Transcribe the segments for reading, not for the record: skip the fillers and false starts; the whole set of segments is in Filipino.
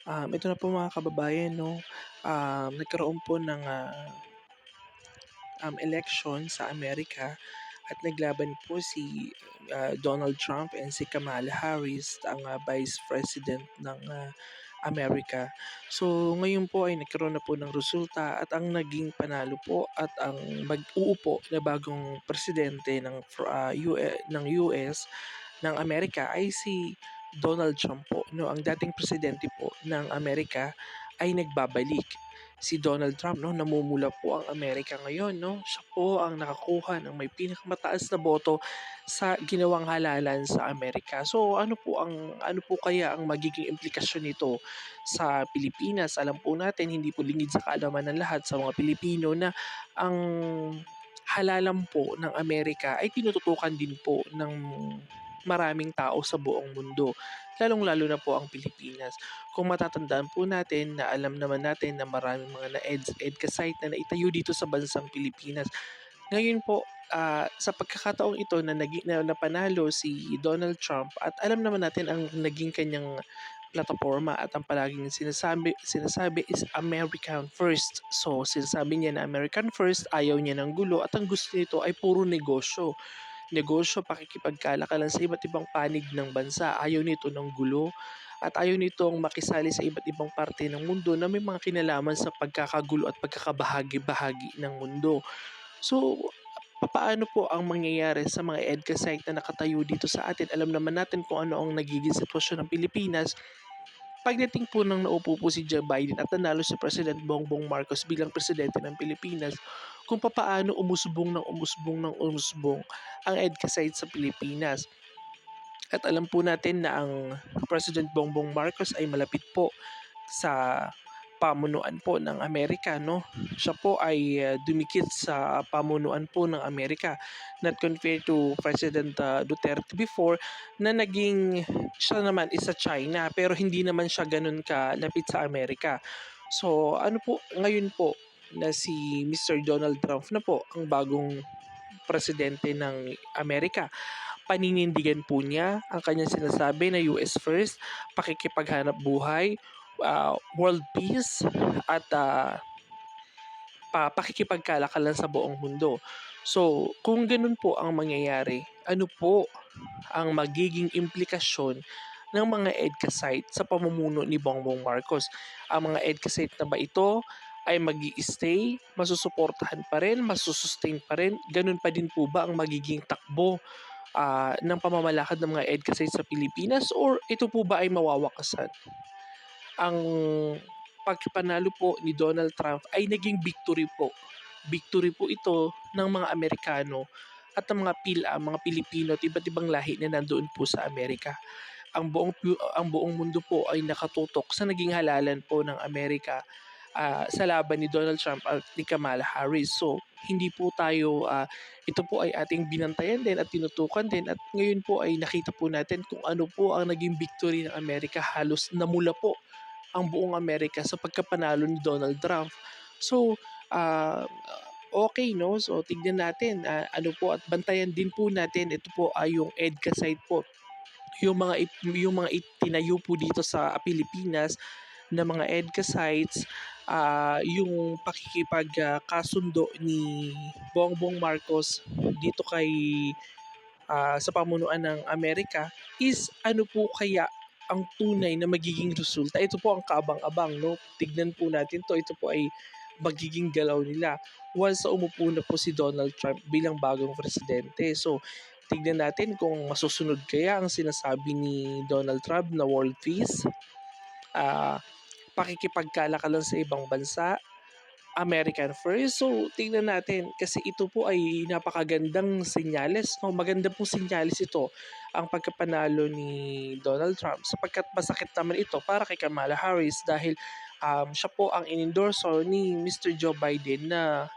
Ito na po mga kababayan 'no, nagkaroon po ng, election sa Amerika at naglaban po si, Donald Trump and si Kamala Harris, ang, Vice President ng, Amerika. So ngayon po ay nagkaroon na po ng resulta at ang naging panalo po at ang mag-uupo na bagong presidente ng US ng Amerika ay si Donald Trump po 'no. Ang dating presidente po ng Amerika ay nagbabalik. Si Donald Trump 'no, namumula po ang Amerika ngayon 'no. Siya po ang nakakuha ng may pinakamataas na boto sa ginawang halalan sa Amerika. So ano po kaya ang magiging implikasyon nito sa Pilipinas? Alam po natin hindi po lingid sa kaalaman ng lahat sa mga Pilipino na ang halalan po ng Amerika ay tinututukan din po ng maraming tao sa buong mundo, lalong-lalo na po ang Pilipinas. Kung matatandaan po natin na alam naman natin na maraming mga na-EDSA site na naitayo dito sa bansang Pilipinas. Ngayon po, sa pagkakataong ito na napanalo si Donald Trump at alam naman natin ang naging kanyang plataporma at ang palaging sinasabi is American first. So sinasabi niya na American first, ayaw niya ng gulo at ang gusto nito ay puro negosyo. Negosyo, pakikipagkalakalan sa iba't ibang panig ng bansa. Ayaw nito ng gulo at ayaw nitong makisali sa iba't ibang parte ng mundo na may mga kinalaman sa pagkakagulo at pagkakabahagi-bahagi ng mundo. So, papaano po ang mangyayari sa mga EDCA site na nakatayo dito sa atin? Alam naman natin kung ano ang nagiging sitwasyon ng Pilipinas pagdating po ng naupo po si Joe Biden at nanalo si President Bongbong Marcos bilang presidente ng Pilipinas, kung papaano umusbong ang EDCA site sa Pilipinas. At alam po natin na ang President Bongbong Marcos ay malapit po sa pamunuan po ng Amerika 'no. Siya po ay, dumikit sa pamunuan po ng Amerika, not compared to President, Duterte before na naging siya naman is sa China pero hindi naman siya gano'n kalapit sa Amerika. So ano po, ngayon po na si Mr. Donald Trump na po ang bagong presidente ng Amerika, paninindigan po niya ang kanyang sinasabi na US first, pakikipaghanap buhay, world peace at pakikipagkalakalan sa buong mundo. So, kung ganun po ang mangyayari, ano po ang magiging implikasyon ng mga EDCA site sa pamumuno ni Bongbong Marcos? Ang mga EDCA site na ba ito ay magi-stay, masusuportahan pa rin, masusustain pa rin, ganun pa din po ba ang magiging takbo ng pamamalakad ng mga EDCA site sa Pilipinas or ito po ba ay mawawakasan? Ang pagpanalo po ni Donald Trump ay naging victory po. Victory po ito ng mga Amerikano at ng mga Pilipino at iba't ibang lahi na nandoon po sa Amerika. Ang buong mundo po ay nakatutok sa naging halalan po ng Amerika sa laban ni Donald Trump at ni Kamala Harris. So, hindi po tayo, ito po ay ating binantayan din at tinutukan din at ngayon po ay nakita po natin kung ano po ang naging victory ng Amerika. Halos namula po ang buong Amerika sa pagkapanalo ni Donald Trump. So, okay 'no. So, tignan natin, ano po at bantayan din po natin ito po ay yung EDCA site po, yung mga itinayo po dito sa Pilipinas na mga EDCA sites, yung kasundo ni Bongbong Marcos dito sa pamunuan ng Amerika is ano po kaya ang tunay na magiging resulta. Ito po ang kaabang-abang 'no, tignan po natin 'to, ito po ay magiging galaw nila once na umupo na po si Donald Trump bilang bagong presidente. So, tignan natin kung masusunod kaya ang sinasabi ni Donald Trump na world peace, ah, pakikipagkalakalan sa ibang bansa, American first. So, tingnan natin kasi ito po ay napakagandang senyales 'no, maganda pong senyales ito ang pagkapanalo ni Donald Trump sapagkat masakit naman ito para kay Kamala Harris dahil, siya po ang inendorso ni Mr. Joe Biden na,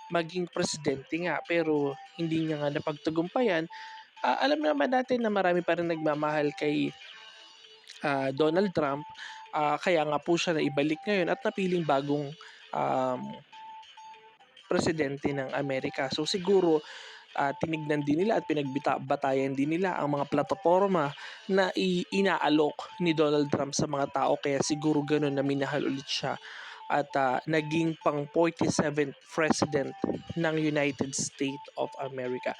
maging presidente nga pero hindi niya nga napagtagumpayan. Alam naman natin na marami pa rin nagmamahal kay, Donald Trump, kaya nga po siya naibalik ngayon at napiling bagong um, presidente ng Amerika. So siguro tinignan din nila at batayan din nila ang mga plataporma na inaalok ni Donald Trump sa mga tao kaya siguro gano'n na minahal ulit siya at naging pang 47th president ng United States of America.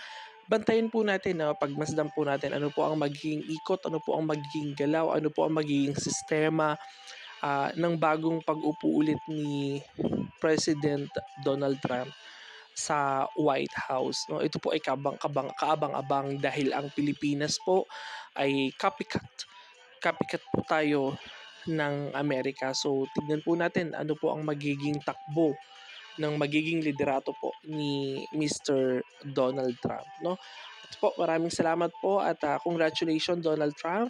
Bantayan po natin, pagmasdan po natin ano po ang magiging ikot, ano po ang magiging galaw, ano po ang magiging sistema ng bagong pag-upo ulit ni President Donald Trump sa White House. No, ito po ay kaabang-abang dahil ang Pilipinas po ay copycat po tayo ng Amerika. So tignan po natin ano po ang magiging takbo ng magiging liderato po ni Mr. Donald Trump, no? At po, maraming salamat po at congratulations Donald Trump.